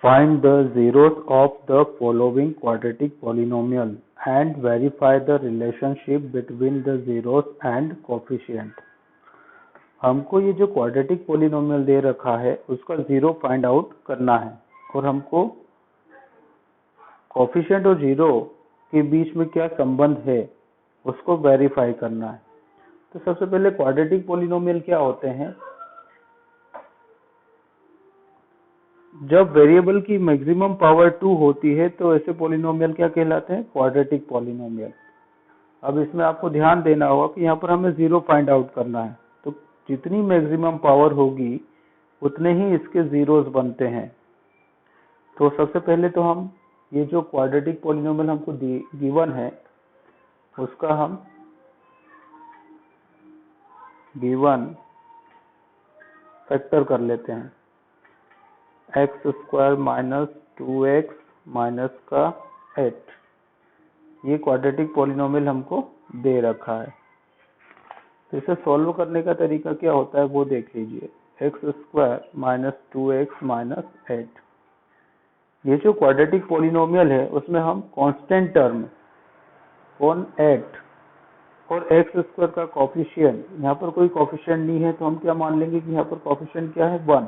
Find the zeros of the following quadratic polynomial and verify the relationship between the zeros and coefficient. हमको ये जो quadratic polynomial दे रखा है उसका zero find out करना है और हमको कोफिशिएंट और जीरो के बीच में क्या संबंध है उसको वेरीफाई करना है। तो सबसे पहले क्वाड्रेटिक पोलिनोमियल क्या होते हैं? जब वेरिएबल की मैक्सिमम पावर 2 होती है तो ऐसे पोलिनोमियल क्या कहलाते हैं? Quadratic polynomial. अब इसमें आपको ध्यान देना होगा कि यहाँ पर हमें जीरो फाइंड आउट करना है, तो जितनी मैक्सिमम पावर होगी उतने ही इसके जीरोस बनते हैं। तो सबसे पहले तो हम ये जो क्वाड्रेटिक पोलिनोमियल हमको गिवन है उसका हम गिवन फैक्टर कर लेते हैं। X square minus 2x minus का 8, ये क्वाड्रेटिक पोलिनोमियल हमको दे रखा है। तो इसे सॉल्व करने का तरीका क्या होता है वो देख लीजिए। X square minus 2x minus 8, ये जो क्वाड्रेटिक पोलिनोमियल है उसमें हम कांस्टेंट टर्म ऑन 8 और एक्स स्क्वायर का कोफिशिएंट, यहाँ पर कोई कोफिशिएंट नहीं है तो हम क्या मान लेंगे कि यहाँ पर कोफिशिएंट क्या है 1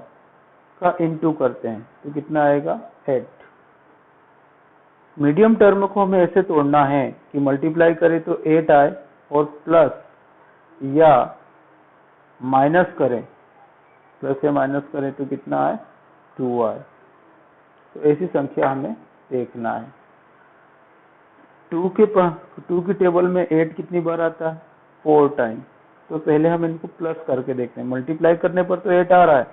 का इनटू करते हैं तो कितना आएगा 8। मीडियम टर्म को हमें ऐसे तोड़ना है कि मल्टीप्लाई करें तो 8 आए और प्लस या माइनस करें, प्लस या माइनस करें तो कितना आए 2 आए। तो ऐसी संख्या हमें देखना है। 2 की टेबल में 8 कितनी बार आता है? 4 टाइम। तो पहले हम इनको प्लस करके देखते हैं। मल्टीप्लाई करने पर तो 8 आ रहा है,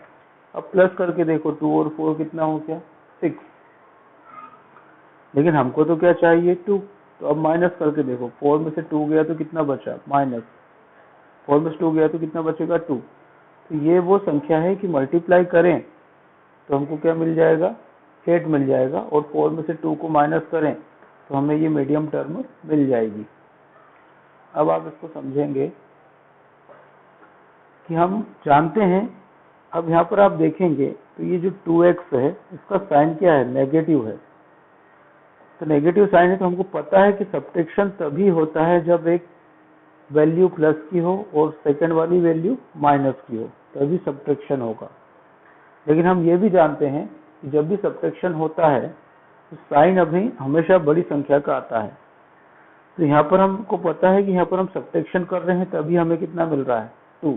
अब प्लस करके देखो 2 और 4 कितना हो गया 6, लेकिन हमको तो क्या चाहिए 2। तो अब माइनस करके देखो, 4 में से 2 गया तो कितना बचा माइनस, 4 में से 2 गया तो कितना बचेगा 2। तो ये वो संख्या है कि मल्टीप्लाई करें तो हमको क्या मिल जाएगा 8 मिल जाएगा और 4 में से 2 को माइनस करें तो हमें ये मीडियम टर्म मिल जाएगी। अब आप इसको समझेंगे कि हम जानते हैं। अब यहाँ पर आप देखेंगे तो ये जो 2x है इसका साइन क्या है? नेगेटिव है। तो नेगेटिव साइन है तो हमको पता है कि सब्ट्रैक्शन तभी होता है जब एक वैल्यू प्लस की हो और सेकंड वाली वैल्यू माइनस की हो, तभी सब्ट्रैक्शन होगा। लेकिन हम ये भी जानते हैं कि जब भी सब्ट्रैक्शन होता है तो साइन अभी हमेशा बड़ी संख्या का आता है। तो यहाँ पर हमको पता है कि यहाँ पर हम सब्ट्रैक्शन कर रहे हैं तभी हमें कितना मिल रहा है 2।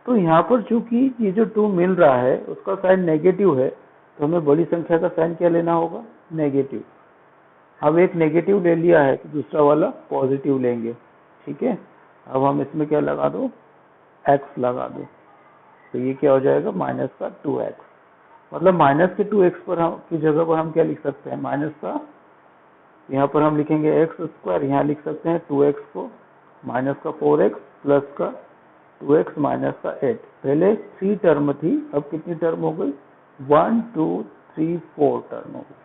तो यहाँ पर चूंकि ये जो 2 मिल रहा है उसका साइन नेगेटिव है तो हमें बड़ी संख्या का साइन क्या लेना होगा? नेगेटिव। अब एक नेगेटिव ले लिया है तो दूसरा वाला पॉजिटिव लेंगे, ठीक है। अब हम इसमें क्या लगा दो? x लगा दो, तो ये क्या हो जाएगा माइनस का 2x। मतलब माइनस के 2x पर की जगह पर हम क्या लिख सकते हैं? माइनस का, यहाँ पर हम लिखेंगे एक्स स्क्वायर, यहाँ लिख सकते हैं 2x को, माइनस का 4x प्लस का 2x माइनस का 8। पहले 3 टर्म थी, अब कितनी टर्म हो गई? 1 2 3 4 टर्म हो गई।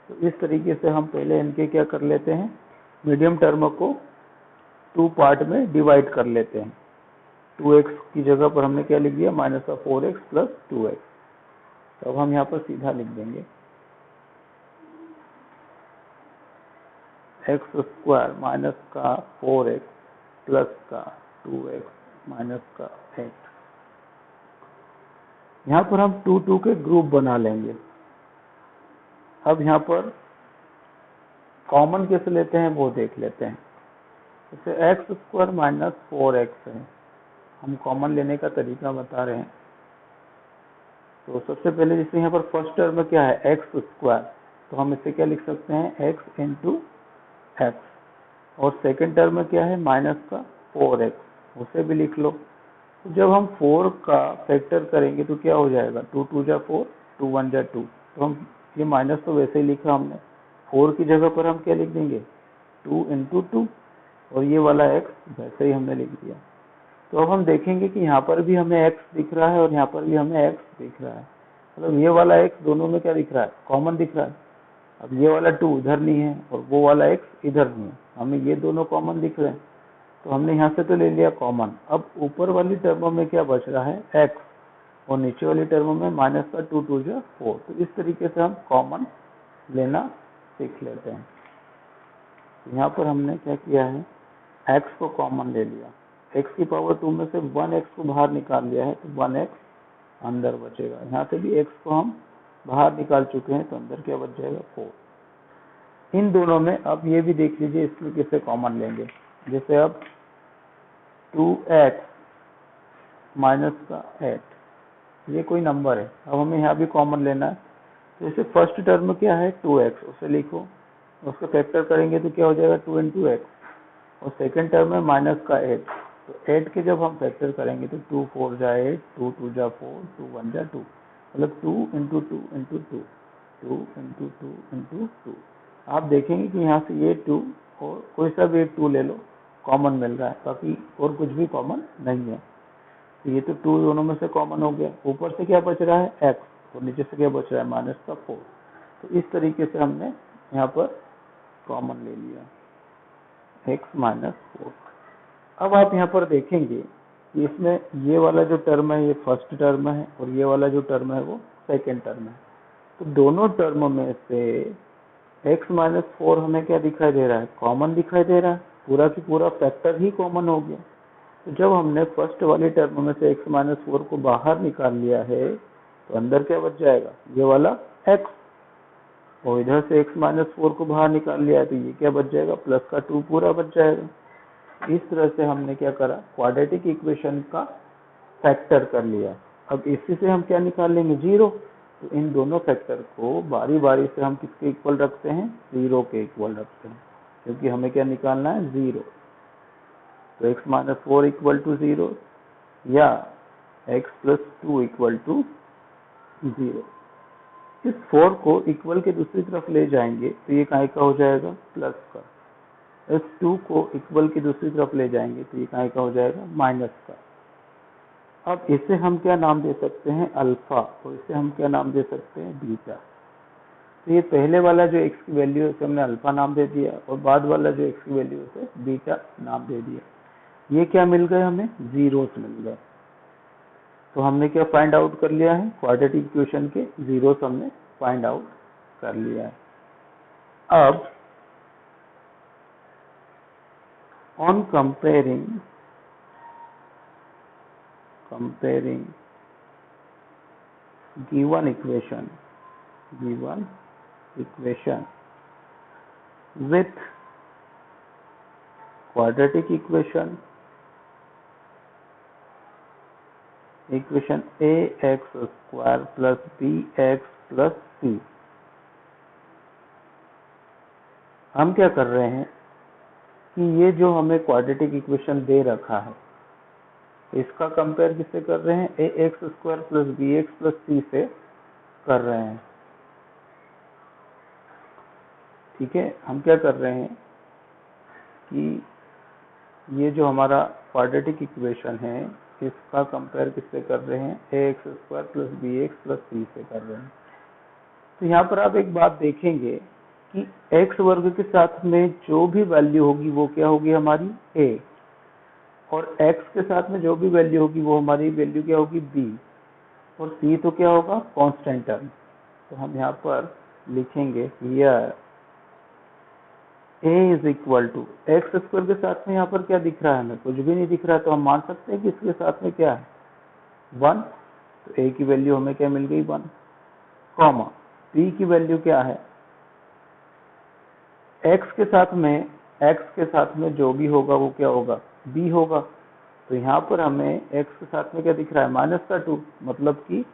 तो इस तरीके से हम पहले इनके क्या कर लेते हैं? मीडियम टर्म को 2 पार्ट में डिवाइड कर लेते हैं। 2x की जगह पर हमने क्या लिख दिया? माइनस का 4x प्लस 2x। तो अब हम यहाँ पर सीधा लिख देंगे एक्स स्क्वायर माइनस का 4x प्लस का 2x माइनस का 8। यहाँ पर हम 2 2 के ग्रुप बना लेंगे। अब यहाँ पर कॉमन कैसे लेते हैं वो देख लेते हैं। जैसे एक्स स्क्वायर माइनस 4x है, हम कॉमन लेने का तरीका बता रहे हैं। तो सबसे पहले जैसे यहाँ पर फर्स्ट टर्म में क्या है? एक्स स्क्वायर, तो हम इसे क्या लिख सकते हैं? x into x. और सेकेंड टर्म में क्या है? माइनस का 4x, उसे भी लिख लो। तो जब हम 4 का फैक्टर करेंगे तो क्या हो जाएगा? 2 2 जा 4, 2 1 जा 2। तो हम ये माइनस तो वैसे ही लिखा हमने, 4 की जगह पर हम क्या लिख देंगे? 2 इंटू 2, और ये वाला x वैसे ही हमने लिख दिया। तो अब हम देखेंगे कि यहाँ पर भी हमें x दिख रहा है और यहाँ पर भी हमें x दिख रहा है। मतलब ये वाला x दोनों में क्या दिख रहा है? कॉमन दिख रहा है। अब ये वाला 2 इधर नहीं है और वो वाला x इधर नहीं है, हमें ये दोनों कॉमन दिख रहे हैं। तो हमने यहाँ से तो ले लिया कॉमन। अब ऊपर वाली टर्म में क्या बच रहा है? x। और नीचे वाली टर्म में माइनस का 2 2 जा 4। तो इस तरीके से हम कॉमन लेना सीख लेते हैं। यहाँ पर हमने क्या किया है, x को कॉमन ले लिया, x की पावर 2 में से 1x को बाहर निकाल लिया है तो 1x अंदर बचेगा। यहाँ से भी x को हम बाहर निकाल चुके हैं तो अंदर क्या बच जाएगा 4। इन दोनों में अब ये भी देख लीजिए इसमें किसे कॉमन लेंगे। जैसे अब 2x माइनस का 8 ये कोई नंबर है, अब हमें यहाँ भी कॉमन लेना है। तो जैसे फर्स्ट टर्म क्या है 2x, उसे लिखो, उसको फैक्टर करेंगे तो क्या हो जाएगा 2 into x। और सेकंड टर्म में माइनस का 8, तो 8 के जब हम फैक्टर करेंगे तो 2 4 जा 8, 2 2 जा 4, 2 1 जा 2, मतलब 2 into 2 into 2, 2 into 2 into 2। आप देखेंगे कि यहाँ से ये 2 और कोई सा भी एक 2 ले लो, कॉमन मिल रहा है, बाकी और कुछ भी कॉमन नहीं है। तो ये तो 2 दोनों में से कॉमन हो गया। ऊपर से क्या बच रहा है x, और नीचे से क्या बच रहा है माइनस का 4। तो इस तरीके से हमने यहाँ पर कॉमन ले लिया x माइनस 4। अब आप यहाँ पर देखेंगे कि इसमें ये वाला जो टर्म है ये फर्स्ट टर्म है और ये वाला जो टर्म है वो सेकेंड टर्म है। तो दोनों टर्म में से x माइनस 4 हमें क्या दिखाई दे रहा है, कॉमन दिखाई दे रहा है, पूरा की पूरा फैक्टर ही कॉमन हो गया। तो जब हमने फर्स्ट वाली टर्म में से x माइनस 4 को बाहर निकाल लिया है तो अंदर क्या बच जाएगा, ये वाला x, और इधर से x माइनस 4 को बाहर निकाल लिया है तो ये क्या बच जाएगा, प्लस का 2 पूरा बच जाएगा। इस तरह से हमने क्या करा, क्वाड्रेटिक इक्वेशन का फैक्टर कर लिया। अब इसी से हम क्या निकाल लेंगे, 0। तो इन दोनों फैक्टर को बारी बारी से हम किसके इक्वल रखते हैं, 0 के इक्वल रखते हैं, क्योंकि हमें क्या निकालना है, 0। तो x माइनस 4 इक्वल टू 0 या x प्लस 2 इक्वल टू 0। इस 4 को इक्वल के दूसरी तरफ ले जाएंगे तो ये काय का हो जाएगा, प्लस का। इस 2 को इक्वल की दूसरी तरफ ले जाएंगे तो ये काय का हो जाएगा, माइनस का। अब इसे हम क्या नाम दे सकते हैं, अल्फा, और इसे हम क्या नाम दे सकते हैं, बीटा। तो ये पहले वाला जो x की वैल्यू है उसे हमने अल्फा नाम दे दिया और बाद वाला जो x की वैल्यू है उसे बीटा नाम दे दिया। ये क्या मिल गए, हमें जीरोस मिल गए। तो हमने क्या फाइंड आउट कर लिया है, क्वाड्रेटिक इक्वेशन के जीरोस हमने फाइंड आउट कर लिया है। अब on comparing given equation with quadratic equation ax square plus bx plus c। हम क्या कर रहे हैं कि ये जो हमें क्वाड्रेटिक इक्वेशन दे रखा है इसका कंपेयर किससे कर रहे हैं, ax square plus bx plus c से कर रहे हैं। ठीक है, हम क्या कर रहे हैं कि ये जो हमारा क्वाड्रेटिक इक्वेशन है इसका कंपेयर किससे कर रहे हैं, ax square plus bx plus c से कर रहे हैं। तो यहाँ पर आप एक बात देखेंगे कि x वर्ग के साथ में जो भी वैल्यू होगी वो क्या होगी, हमारी a, और x के साथ में जो भी वैल्यू होगी वो हमारी वैल्यू क्या होगी, b, और c तो क्या होगा, कांस्टेंट टर्म। तो हम यहाँ पर लिखेंगे here a is equal to x square के साथ में यहाँ पर क्या दिख रहा है, हमें कुछ भी नहीं दिख रहा है, तो हम मान सकते हैं कि इसके साथ में क्या है, 1। तो a की वैल्यू हमें क्या मिल गई, 1, कॉमा b की वैल्यू क्या है, x के साथ में जो भी होगा वो क्या होगा, b होगा। तो यहाँ पर हमें x के साथ में क्या दिख रहा है, माइनस का 2, मतलब कि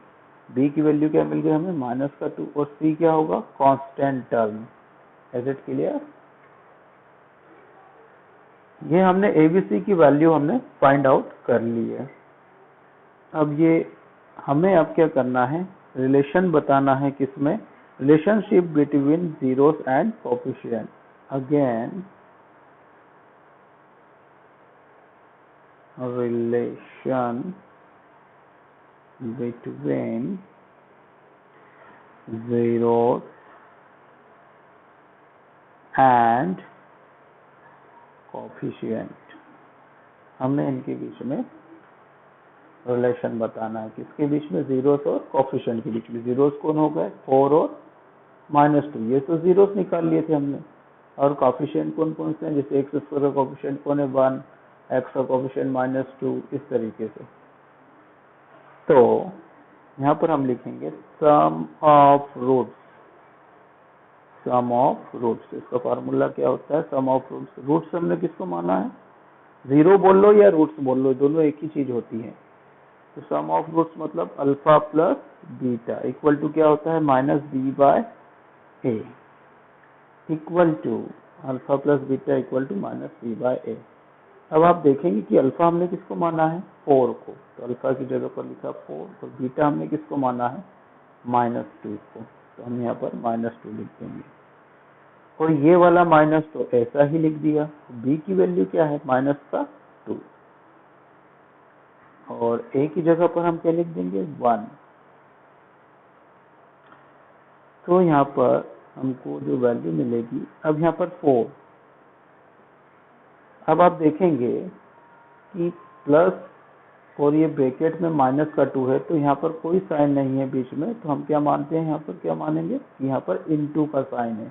b की वैल्यू क्या मिल गई हमें, माइनस का 2, और c क्या होगा, constant term. Is it clear. ये हमने एबीसी की वैल्यू हमने फाइंड आउट कर ली है। अब ये हमें अब क्या करना है, रिलेशन बताना है, किसमें, relationship between zeros and coefficient. Again relation between zeros and coefficient, हमने इनके बीच में रिलेशन बताना है किसके बीच में, जीरोस और कोफिशिएंट के बीच में। जीरोस कौन हो गए, 4 और -2, ये तो जीरोस निकाल लिए थे हमने। और कोफिशिएंट कौन कौन से हैं, जैसे एक्स स्क्वायर का कोफिशिएंट कौन है 1, एक्स का कोफिशिएंट -2, इस तरीके से। तो यहाँ पर हम लिखेंगे sum of roots, sum of roots, इसका फार्मूला क्या होता है, सम ऑफ रूट्स। रूट्स हमने किसको माना है, जीरो बोल लो या रूट्स बोल लो, दोनों एक ही चीज होती है। तो सम ऑफ रूट्स मतलब alpha plus beta equal to क्या होता है, -b/a, equal to alpha plus beta equal to -b/a। अब आप देखेंगे कि अल्फा हमने किसको माना है, 4 को, तो अल्फा की जगह पर लिखा 4, और बीटा हमने किसको माना है, -2 को, तो हम यहाँ पर -2 लिख देंगे। और ये वाला माइनस तो ऐसा ही लिख दिया। b की वैल्यू क्या है, -2, और a की जगह पर हम क्या लिख देंगे, 1। तो यहाँ पर हमको जो वैल्यू मिलेगी, अब यहाँ पर 4, अब आप देखेंगे कि प्लस और ये ब्रैकेट में -2 है, तो यहाँ पर कोई साइन नहीं है बीच में, तो हम क्या मानते हैं, यहाँ पर क्या मानेंगे, यहाँ पर इनटू का साइन है,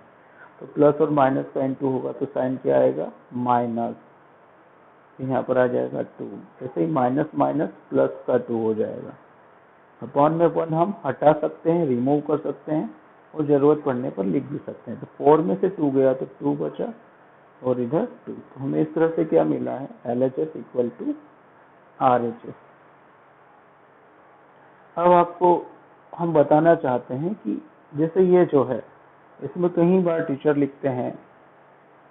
तो प्लस और माइनस का इनटू होगा, तो साइन क्या आएगा, माइनस, यहाँ पर आ जाएगा 2। ऐसे ही माइनस माइनस प्लस का 2 हो जाएगा। अपॉन में 1 हम हटा सकते हैं, रिमूव कर सकते हैं, और जरूरत पड़ने पर लिख भी सकते हैं। तो 4 में से 2 गया तो 2 बचा, और इधर 2, तो हमें इस तरह से क्या मिला है, LHS इक्वल टू RHS। अब आपको हम बताना चाहते हैं कि जैसे ये जो है, इसमें कई बार टीचर लिखते हैं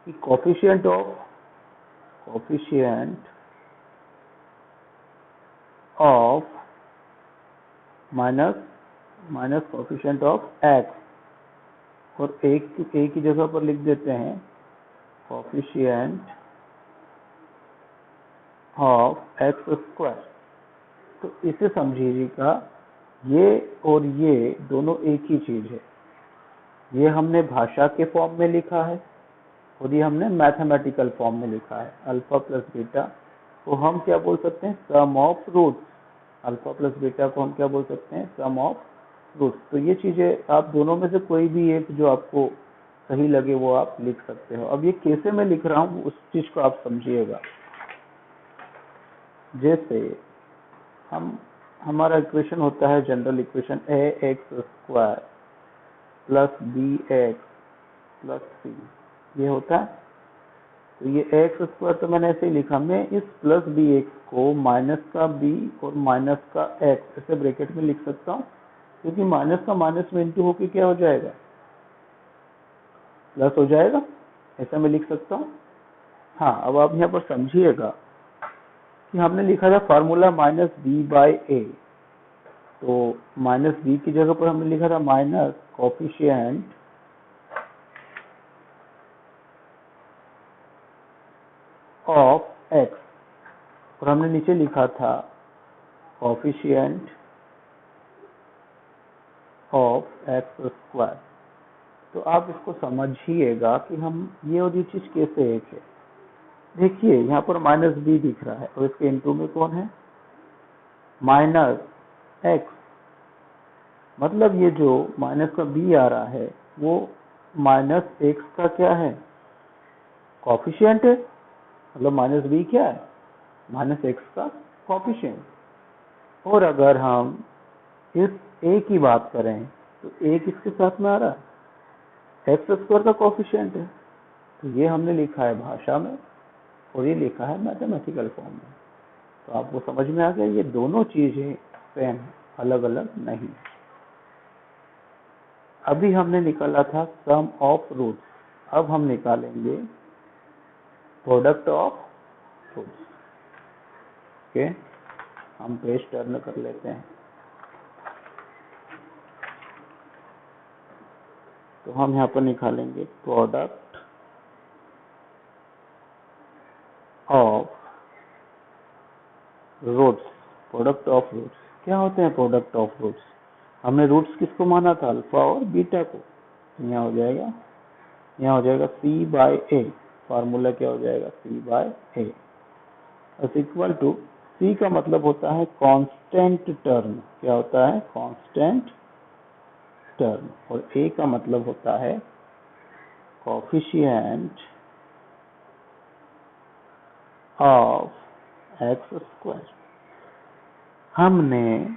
कि coefficient of minus coefficient of x, और एक की जगह पर लिख देते हैं कोफिशिएंट ऑफ x स्क्वायर। तो इसे समझिएगा, ये और ये दोनों एक ही चीज है। ये हमने भाषा के फॉर्म में लिखा है, और ये हमने मैथमेटिकल फॉर्म में लिखा है। अल्फा प्लस बीटा को हम क्या बोल सकते हैं, sum of roots. Alpha plus beta को हम क्या बोल सकते हैं, सम ऑफ रूट्स। तो ये चीजें आप दोनों में से कोई भी एक जो आपको सही लगे वो आप लिख सकते हो। अब ये कैसे मैं लिख रहा हूँ उस चीज को आप समझिएगा। जैसे हमारा इक्वेशन होता है general equation, ax² plus bx plus c, ये होता है। तो ये x² तो मैंने ऐसे ही लिखा, मैं इस प्लस bx को माइनस का b और माइनस का x ऐसे ब्रैकेट में लिख सकता हूँ, क्योंकि माइनस का माइनस में इंटू होकर क्या हो जाएगा, प्लस हो जाएगा, ऐसा मैं लिख सकता हूँ। हाँ, अब आप यहाँ पर समझिएगा कि हमने लिखा था फार्मूला -b/a, तो -b की जगह पर हमने लिखा था माइनस कोफिशिएंट ऑफ x, और हमने नीचे लिखा था कोफिशिएंट ऑफ x²। तो आप इसको समझिएगा कि हम ये और ये चीज कैसे एक है। देखिए यहाँ पर -b दिख रहा है, और इसके इनटू में कौन है, -x, मतलब ये जो माइनस का b आ रहा है वो -x का क्या है, कोफिशिएंट है, मतलब -b क्या है, -x का कोफिशिएंट। और अगर हम इस a की बात करें तो a किसके साथ में आ रहा है, x² का कोफिशिएंट है। तो ये हमने लिखा है भाषा में, और ये लिखा है मैथमेटिकल फॉर्म में। तो आपको समझ में आ गया, ये दोनों चीजें सेम है, अलग अलग नहीं। अभी हमने निकाला था सम ऑफ रूट्स, अब हम निकालेंगे प्रोडक्ट ऑफ रूट्स। ओके, हम पेज टर्न कर लेते हैं। तो हम यहाँ पर निकालेंगे product of roots. Product of roots क्या होते हैं, प्रोडक्ट ऑफ रूट्स, हमने रूट्स किसको माना था, अल्फा और बीटा को। यहाँ हो जाएगा c/a, फार्मूला क्या हो जाएगा, c/a इक्वल टू C का मतलब होता है कांस्टेंट टर्म। क्या होता है? Constant term. और A का मतलब होता है कोफिशिएंट ऑफ एक्स स्क्वायर। हमने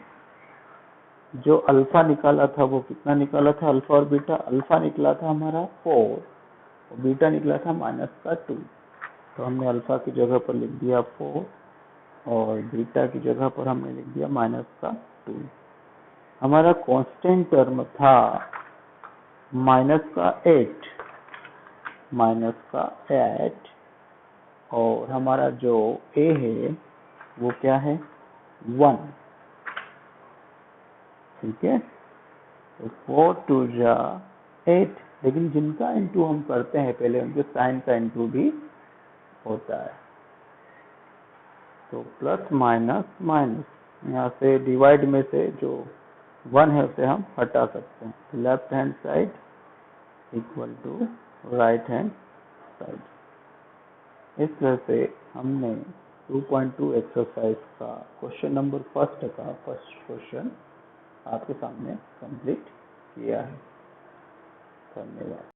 जो अल्फा निकाला था वो कितना निकाला था? अल्फा और बीटा। अल्फा निकला था हमारा 4 और बीटा निकला था -2। तो हमने अल्फा की जगह पर लिख दिया 4 और बीटा की जगह पर हमने लिख दिया -2। हमारा कांस्टेंट टर्म था -8 और हमारा जो A है वो क्या है? 1। ठीक है, तो 4 2 जा 8। लेकिन जिनका इंटू हम करते हैं पहले उनके साइन का इंटू भी होता है। तो प्लस माइनस माइनस, यहाँ से डिवाइड में से जो 1 है उसे हम हटा सकते हैं। तो left hand side equal to right hand side. इस तरह से हमने 2.2 एक्सरसाइज का क्वेश्चन नंबर फर्स्ट क्वेश्चन आपके सामने कंप्लीट किया है। धन्यवाद।